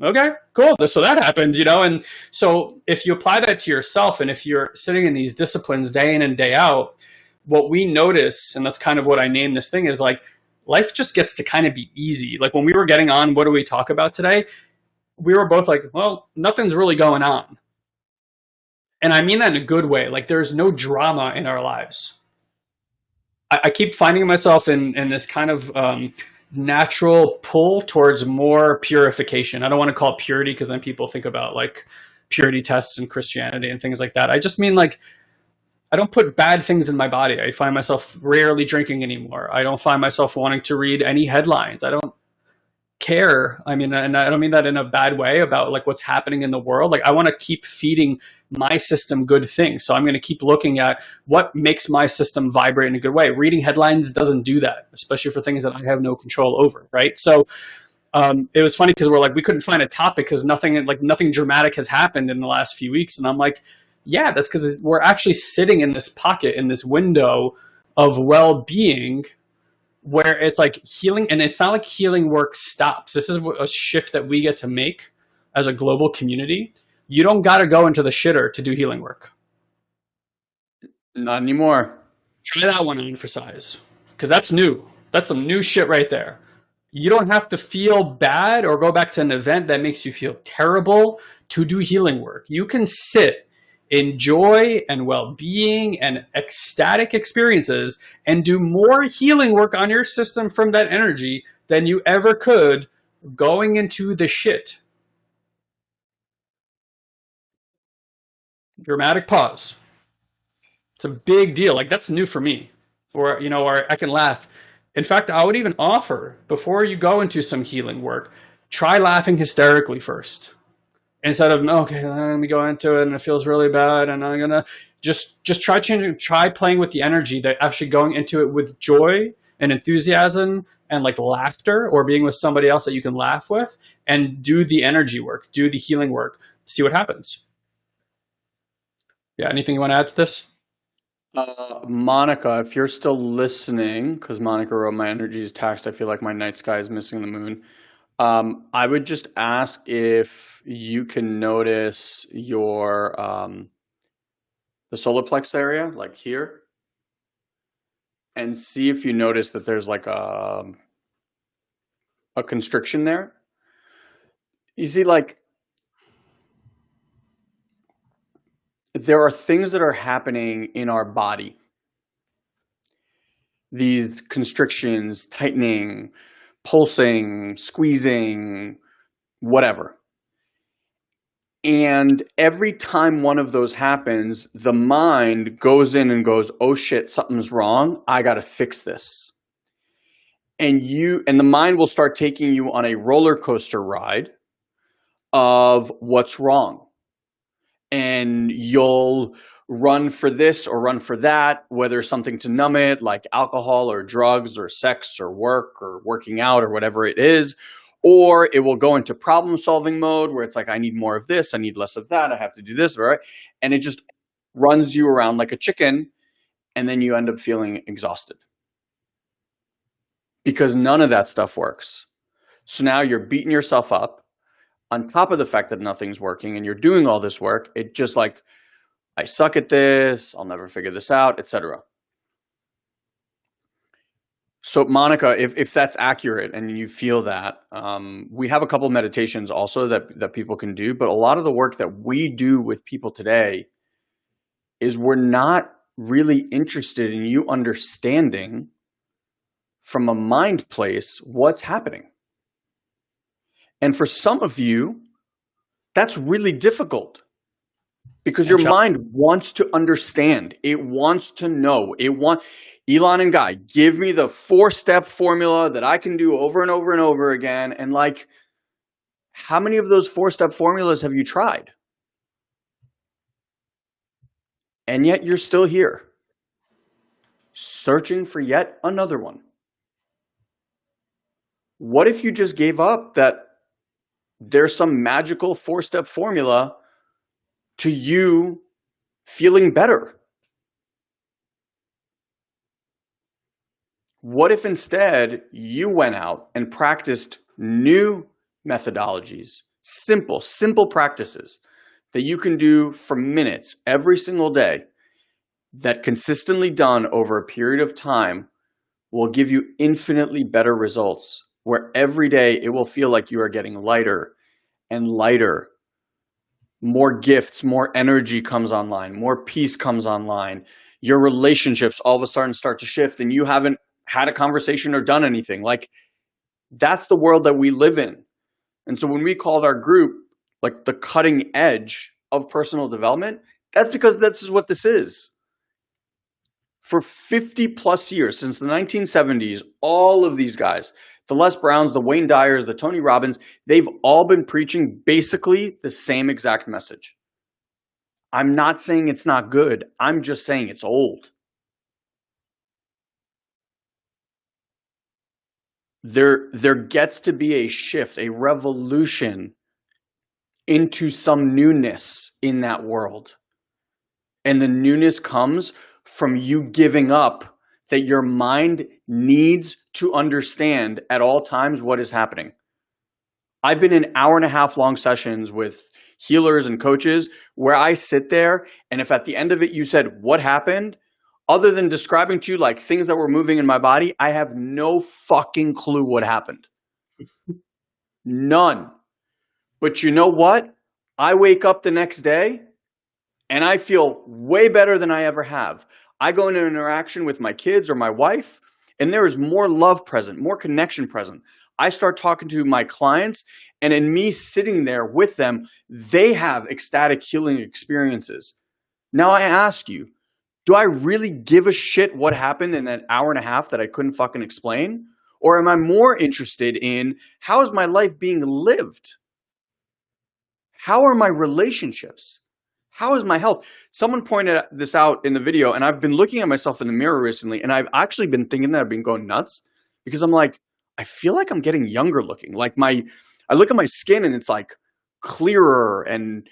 okay, cool, so that happened, and so if you apply that to yourself, and if you're sitting in these disciplines day in and day out, what we notice, and that's kind of what I named this thing, is like life just gets to kind of be easy. Like when we were getting on, what do we talk about today? We were both like, well, nothing's really going on. And I mean that in a good way. Like there's no drama in our lives. I keep finding myself in this kind of natural pull towards more purification. I don't want to call it purity, because then people think about like purity tests in Christianity and things like that. I just mean like, I don't put bad things in my body. I find myself rarely drinking anymore. I don't find myself wanting to read any headlines. I don't care. I mean, and I don't mean that in a bad way about like what's happening in the world. Like I want to keep feeding my system good things. So I'm going to keep looking at what makes my system vibrate in a good way. Reading headlines doesn't do that, especially for things that I have no control over, right? So it was funny because we're like, we couldn't find a topic because nothing dramatic has happened in the last few weeks. And I'm like, yeah, that's because we're actually sitting in this pocket, in this window of well-being, where it's like healing, and it's not like healing work stops. This is a shift that we get to make as a global community. You don't got to go into the shitter to do healing work. Not anymore. Try that one on for size, because that's new. That's some new shit right there. You don't have to feel bad or go back to an event that makes you feel terrible to do healing work. You can sit in joy and well-being and ecstatic experiences and do more healing work on your system from that energy than you ever could going into the shit. Dramatic pause. It's a big deal. Like that's new for me. Or I can laugh. In fact, I would even offer, before you go into some healing work, try laughing hysterically first. Instead of, okay, let me go into it and it feels really bad and I'm gonna just try changing, try playing with the energy, that actually going into it with joy and enthusiasm and like laughter, or being with somebody else that you can laugh with, and do the energy work, do the healing work, see what happens. Yeah, anything you want to add to this? Monica, if you're still listening, because Monica wrote, my energy is taxed. I feel like my night sky is missing the moon. I would just ask if you can notice your the solar plex area, like here, and see if you notice that there's like a constriction there. You see, like there are things that are happening in our body. These constrictions, tightening, pulsing, squeezing, whatever. And every time one of those happens, the mind goes in and goes, oh shit, something's wrong. I got to fix this. And the mind will start taking you on a roller coaster ride of what's wrong. And you'll run for this or run for that, whether something to numb it, like alcohol or drugs or sex or work or working out or whatever it is. Or it will go into problem solving mode where it's like, I need more of this, I need less of that, I have to do this, right? And it just runs you around like a chicken, and then you end up feeling exhausted because none of that stuff works. So now you're beating yourself up on top of the fact that nothing's working and you're doing all this work. It just like, I suck at this, I'll never figure this out, etc. So Monica, if that's accurate and you feel that, we have a couple of meditations also that people can do, but a lot of the work that we do with people today is we're not really interested in you understanding from a mind place what's happening. And for some of you, that's really difficult because your mind wants to understand. It wants to know. Elon and Guy, give me the 4-step formula that I can do over and over and over again. And like, how many of those 4-step formulas have you tried? And yet you're still here, searching for yet another one. What if you just gave up that there's some magical 4-step formula to you feeling better? What if instead you went out and practiced new methodologies, simple practices that you can do for minutes every single day that consistently done over a period of time will give you infinitely better results, where every day it will feel like you are getting lighter and lighter. More gifts, more energy comes online, more peace comes online. Your relationships all of a sudden start to shift and you haven't had a conversation or done anything. Like, that's the world that we live in. And so when we called our group like the cutting edge of personal development, that's because this is what this is. For 50 plus years, since the 1970s, all of these guys, the Les Browns, the Wayne Dyers, the Tony Robbins, they've all been preaching basically the same exact message. I'm not saying it's not good. I'm just saying it's old. There gets to be a shift, a revolution into some newness in that world. And the newness comes from you giving up that your mind needs to understand at all times what is happening. I've been in 1.5 hour long sessions with healers and coaches where I sit there, and if at the end of it you said, what happened? Other than describing to you like things that were moving in my body, I have no fucking clue what happened. None. But you know what? I wake up the next day and I feel way better than I ever have. I go into an interaction with my kids or my wife, and there is more love present, more connection present. I start talking to my clients, and in me sitting there with them, they have ecstatic healing experiences. Now I ask you, do I really give a shit what happened in that 1.5 hours that I couldn't fucking explain? Or am I more interested in how is my life being lived? How are my relationships? How is my health? Someone pointed this out in the video, and I've been looking at myself in the mirror recently, and I've actually been thinking that I've been going nuts because I'm like, I feel like I'm getting younger looking. Like I look at my skin and it's like clearer and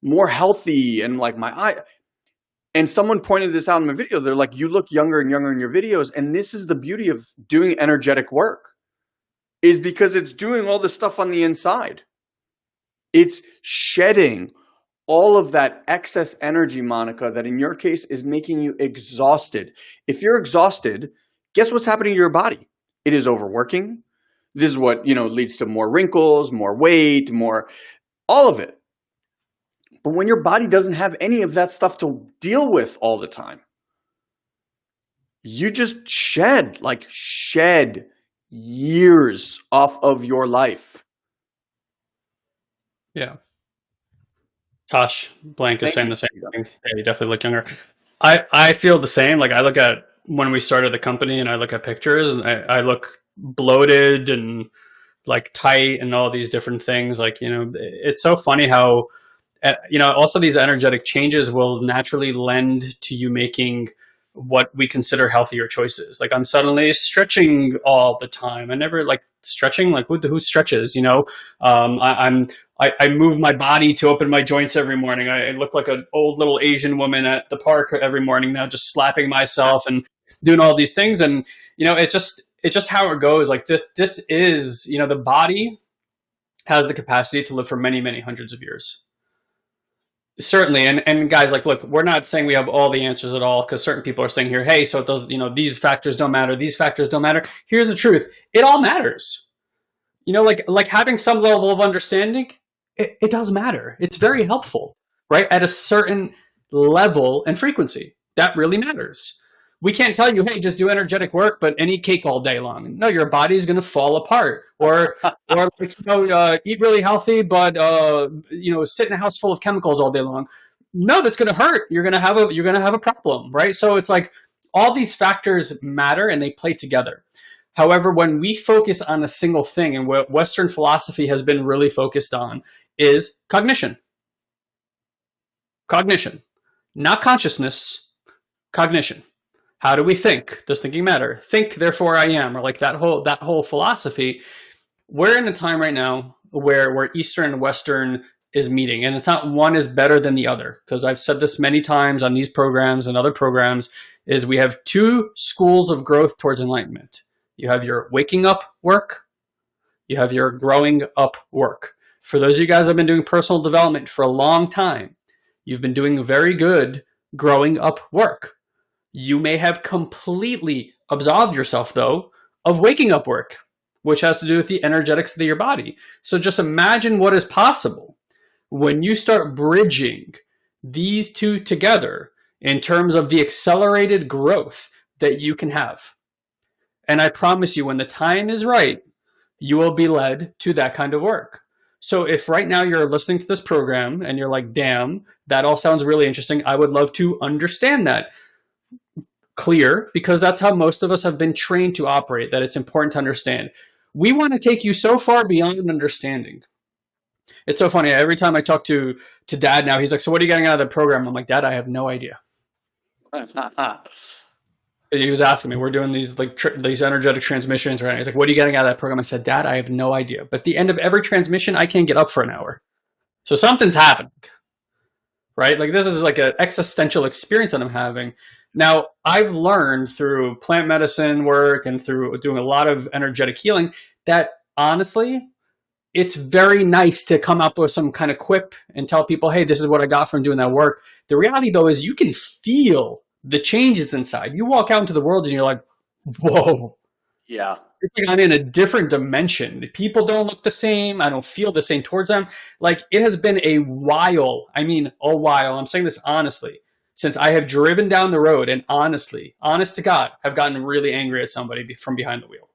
more healthy, and like my eye. And someone pointed this out in my video. They're like, you look younger and younger in your videos. And this is the beauty of doing energetic work, is because it's doing all this stuff on the inside. It's shedding all of that excess energy, Monica, that in your case is making you exhausted. If you're exhausted, guess what's happening to your body? It is overworking. This is what, leads to more wrinkles, more weight, all of it. But when your body doesn't have any of that stuff to deal with all the time, you just shed years off of your life. Yeah. Tosh Blank is Thank saying you. the same thing. Yeah, you definitely look younger. I feel the same. Like I look at when we started the company and I look at pictures and I look bloated and like tight and all these different things. Like, it's so funny how also these energetic changes will naturally lend to you making what we consider healthier choices. Like I'm suddenly stretching all the time. I never like stretching. Like who stretches? I move my body to open my joints every morning. I look like an old little Asian woman at the park every morning now, just slapping myself and doing all these things. And it's just how it goes. Like this is the body has the capacity to live for many many hundreds of years. Certainly, and guys, like, look, we're not saying we have all the answers at all because certain people are saying here, hey, so it does, these factors don't matter, these factors don't matter. Here's the truth: it all matters. Like having some level of understanding, it does matter. It's very helpful, right? At a certain level and frequency, that really matters. We can't tell you, hey, just do energetic work, but any cake all day long. No, your body's going to fall apart. Or like, eat really healthy, but sit in a house full of chemicals all day long. No, that's going to hurt. You're going to have a problem, right? So it's like all these factors matter and they play together. However, when we focus on a single thing, and what Western philosophy has been really focused on is cognition. Cognition, not consciousness, cognition. How do we think? Does thinking matter? Think, therefore I am, or like that whole philosophy. We're in a time right now where Eastern and Western is meeting, and it's not one is better than the other, because I've said this many times on these programs and other programs, is we have two schools of growth towards enlightenment. You have your waking up work, you have your growing up work. For those of you guys that have been doing personal development for a long time, you've been doing very good growing up work. You may have completely absolved yourself, though, of waking up work, which has to do with the energetics of your body. So just imagine what is possible when you start bridging these two together in terms of the accelerated growth that you can have. And I promise you, when the time is right, you will be led to that kind of work. So if right now you're listening to this program and you're like, damn, that all sounds really interesting, I would love to understand that. Clear, because that's how most of us have been trained to operate, that it's important to understand. We want to take you so far beyond understanding. It's so funny. Every time I talk to Dad now, he's like, so what are you getting out of the program? I'm like, Dad, I have no idea. He was asking me, we're doing these these energetic transmissions right now. He's like, what are you getting out of that program? I said, Dad, I have no idea. But at the end of every transmission, I can't get up for an hour. So something's happening, right? Like this is like an existential experience that I'm having. Now, I've learned through plant medicine work and through doing a lot of energetic healing that honestly, it's very nice to come up with some kind of quip and tell people, hey, this is what I got from doing that work. The reality, though, is you can feel the changes inside. You walk out into the world and you're like, whoa. Yeah. It's like I'm in a different dimension. People don't look the same. I don't feel the same towards them. Like it has been a while. I mean, a while. I'm saying this honestly, since I have driven down the road and honestly, honest to God, have gotten really angry at somebody from behind the wheel.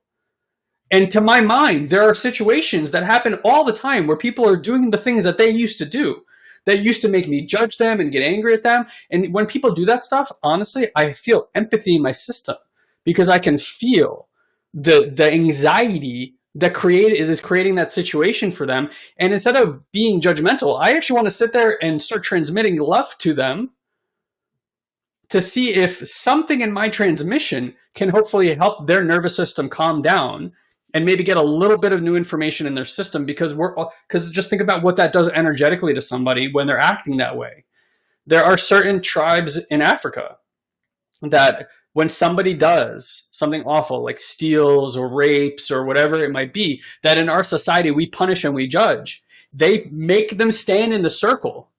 And to my mind, there are situations that happen all the time where people are doing the things that they used to do, that used to make me judge them and get angry at them. And when people do that stuff, honestly, I feel empathy in my system because I can feel the anxiety that is creating that situation for them. And instead of being judgmental, I actually want to sit there and start transmitting love to them to see if something in my transmission can hopefully help their nervous system calm down and maybe get a little bit of new information in their system, because just think about what that does energetically to somebody when they're acting that way. There are certain tribes in Africa that when somebody does something awful like steals or rapes or whatever it might be, that in our society we punish and we judge, they make them stand in the circle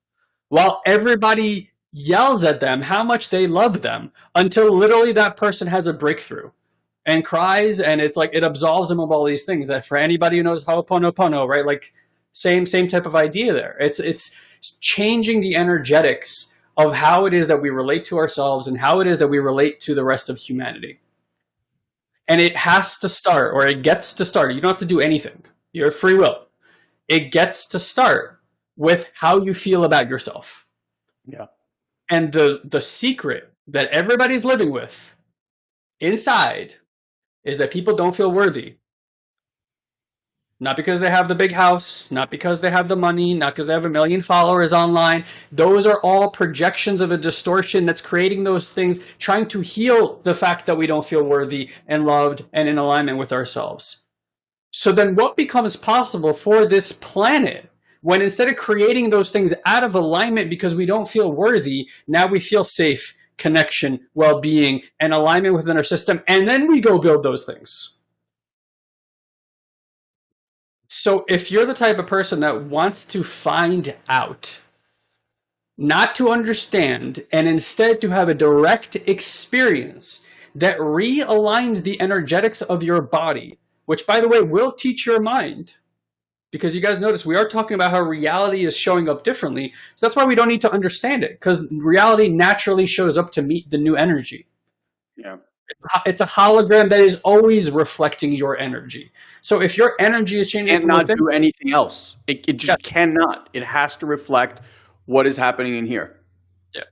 while everybody yells at them how much they love them until literally that person has a breakthrough and cries, and it's like it absolves them of all these things. That for anybody who knows Ho'oponopono, right? Like same type of idea there. It's changing the energetics of how it is that we relate to ourselves and how it is that we relate to the rest of humanity. And it has to start, or it gets to start. You don't have to do anything. You have free will. It gets to start with how you feel about yourself. Yeah. And the secret that everybody's living with inside is that people don't feel worthy. Not because they have the big house, not because they have the money, not because they have a million followers online. Those are all projections of a distortion that's creating those things, trying to heal the fact that we don't feel worthy and loved and in alignment with ourselves. So then what becomes possible for this planet when instead of creating those things out of alignment because we don't feel worthy, now we feel safe, connection, well-being, and alignment within our system, and then we go build those things. So if you're the type of person that wants to find out, not to understand, and instead to have a direct experience that realigns the energetics of your body, which by the way will teach your mind, because you guys notice we are talking about how reality is showing up differently. So that's why we don't need to understand it, because reality naturally shows up to meet the new energy. Yeah. It's a hologram that is always reflecting your energy. So if your energy is changing Can't from not within, do anything else. It yeah, just cannot. It has to reflect what is happening in here. yeah.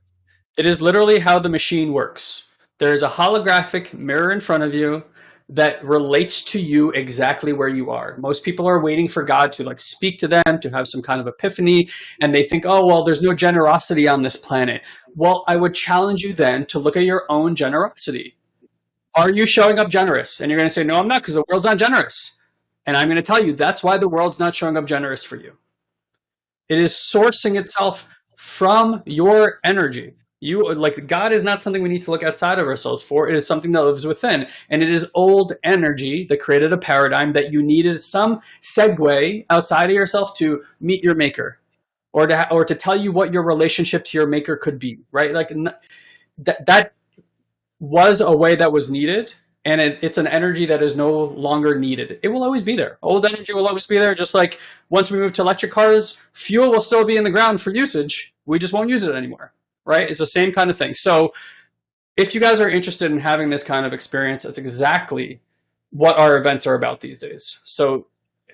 It is literally how the machine works. There is a holographic mirror in front of you that relates to you exactly where you are. Most people are waiting for God to like speak to them, to have some kind of epiphany, and they think, oh, well, there's no generosity on this planet. Well, I would challenge you then to look at your own generosity. Are you showing up generous? And you're going to say, no, I'm not, because the world's not generous. And I'm going to tell you that's why the world's not showing up generous for you. It is sourcing itself from your energy. You like God is not something we need to look outside of ourselves for. It is something that lives within, and it is old energy that created a paradigm that you needed some segue outside of yourself to meet your maker, or to tell you what your relationship to your maker could be. Right? Like that was a way that was needed, and it's an energy that is no longer needed. It will always be there. Old energy will always be there, just like once we move to electric cars, fuel will still be in the ground for usage. We just won't use it anymore, right? It's the same kind of thing. So if you guys are interested in having this kind of experience, that's exactly what our events are about these days. So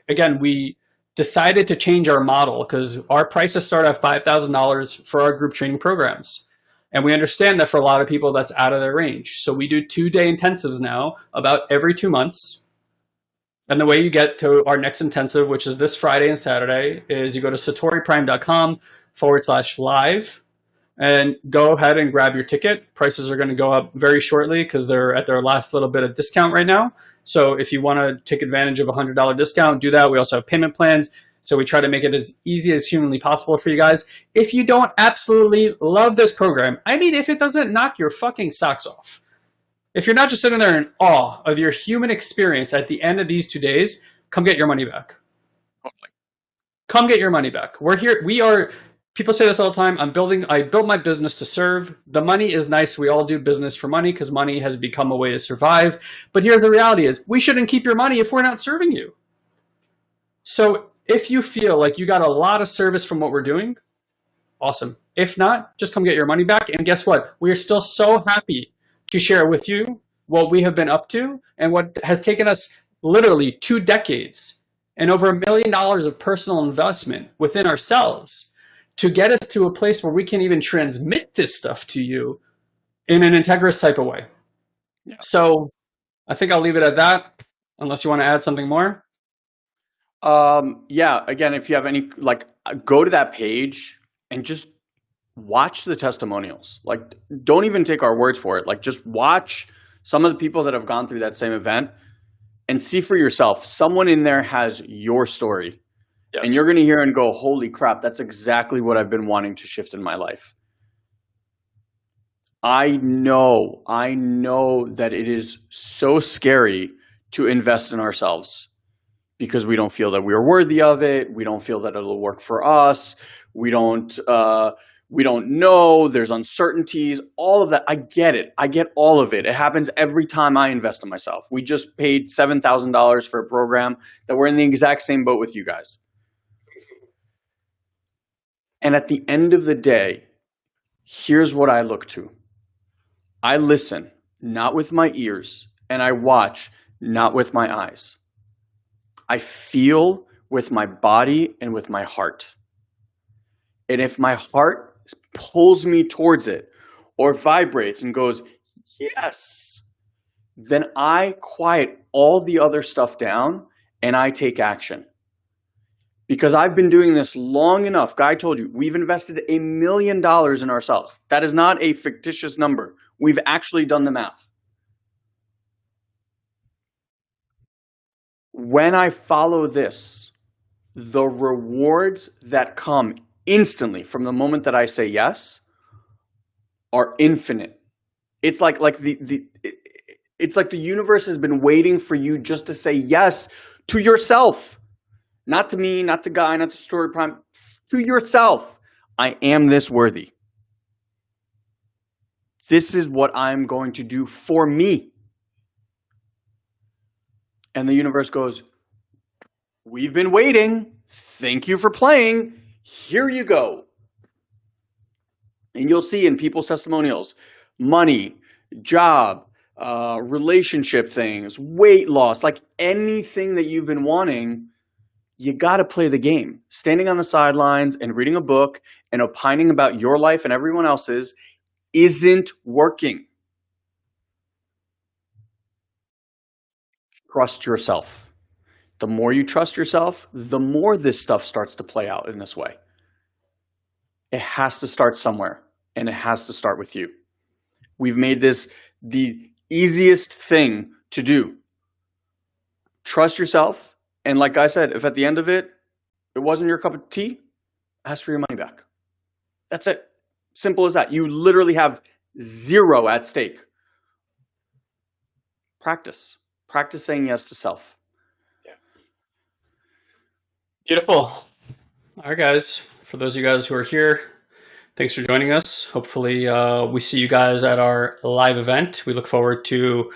again, we decided to change our model because our prices start at $5,000 for our group training programs. And we understand that for a lot of people, that's out of their range. So we do 2-day intensives now about every 2 months. And the way you get to our next intensive, which is this Friday and Saturday, is you go to satoriprime.com/live and go ahead and grab your ticket. Prices are going to go up very shortly because they're at their last little bit of discount right now. So if you want to take advantage of a $100 discount, do that. We also have payment plans. So we try to make it as easy as humanly possible for you guys. If you don't absolutely love this program, I mean, if it doesn't knock your fucking socks off, if you're not just sitting there in awe of your human experience at the end of these 2 days, come get your money back. Come get your money back. We're here. We are. People say this all the time. I built my business to serve. The money is nice. We all do business for money because money has become a way to survive. But here's the reality is we shouldn't keep your money if we're not serving you. So if you feel like you got a lot of service from what we're doing, awesome. If not, just come get your money back. And guess what? We are still so happy to share with you what we have been up to and what has taken us literally 2 decades and over $1 million of personal investment within ourselves to get us to a place where we can even transmit this stuff to you in an integrous type of way. Yeah. So I think I'll leave it at that, unless you want to add something more. Yeah. Again, if you have any, like, go to that page and just watch the testimonials. Like, don't even take our words for it. Like, just watch some of the people that have gone through that same event and see for yourself. Someone in there has your story. Yes. And you're going to hear and go, holy crap, that's exactly what I've been wanting to shift in my life. I know that it is so scary to invest in ourselves because we don't feel that we're worthy of it. We don't feel that it'll work for us. We don't know. There's uncertainties, all of that. I get it. I get all of it. It happens every time I invest in myself. We just paid $7,000 for a program that we're in the exact same boat with you guys. And at the end of the day, here's what I look to. I listen, not with my ears and I watch, not with my eyes. I feel with my body and with my heart. And if my heart pulls me towards it or vibrates and goes, yes, then I quiet all the other stuff down and I take action. Because I've been doing this long enough. Guy told you, we've invested $1 million in ourselves. That is not a fictitious number. We've actually done the math. When I follow this, the rewards that come instantly from the moment that I say yes are infinite. It's like it's like the universe has been waiting for you just to say yes to yourself. Not to me, not to Guy, not to Story Prime, to yourself. I am this worthy. This is what I'm going to do for me. And the universe goes, we've been waiting. Thank you for playing. Here you go. And you'll see in people's testimonials, money, job, relationship things, weight loss, like anything that you've been wanting, you got to play the game. Standing on the sidelines and reading a book and opining about your life and everyone else's isn't working. Trust yourself. The more you trust yourself, the more this stuff starts to play out in this way. It has to start somewhere, and it has to start with you. We've made this the easiest thing to do. Trust yourself, and like I said, if at the end of it, it wasn't your cup of tea, ask for your money back. That's it. Simple as that. You literally have zero at stake. Practice. Practice saying yes to self. Yeah. Beautiful. All right, guys. For those of you guys who are here, thanks for joining us. Hopefully, we see you guys at our live event. We look forward to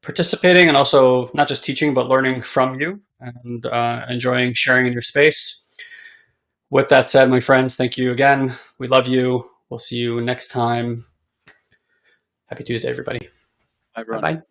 participating and also not just teaching, but learning from you and enjoying sharing in your space. With that said, my friends, thank you again. We love you. We'll see you next time. Happy Tuesday, everybody. Bye, everyone. Bye-bye.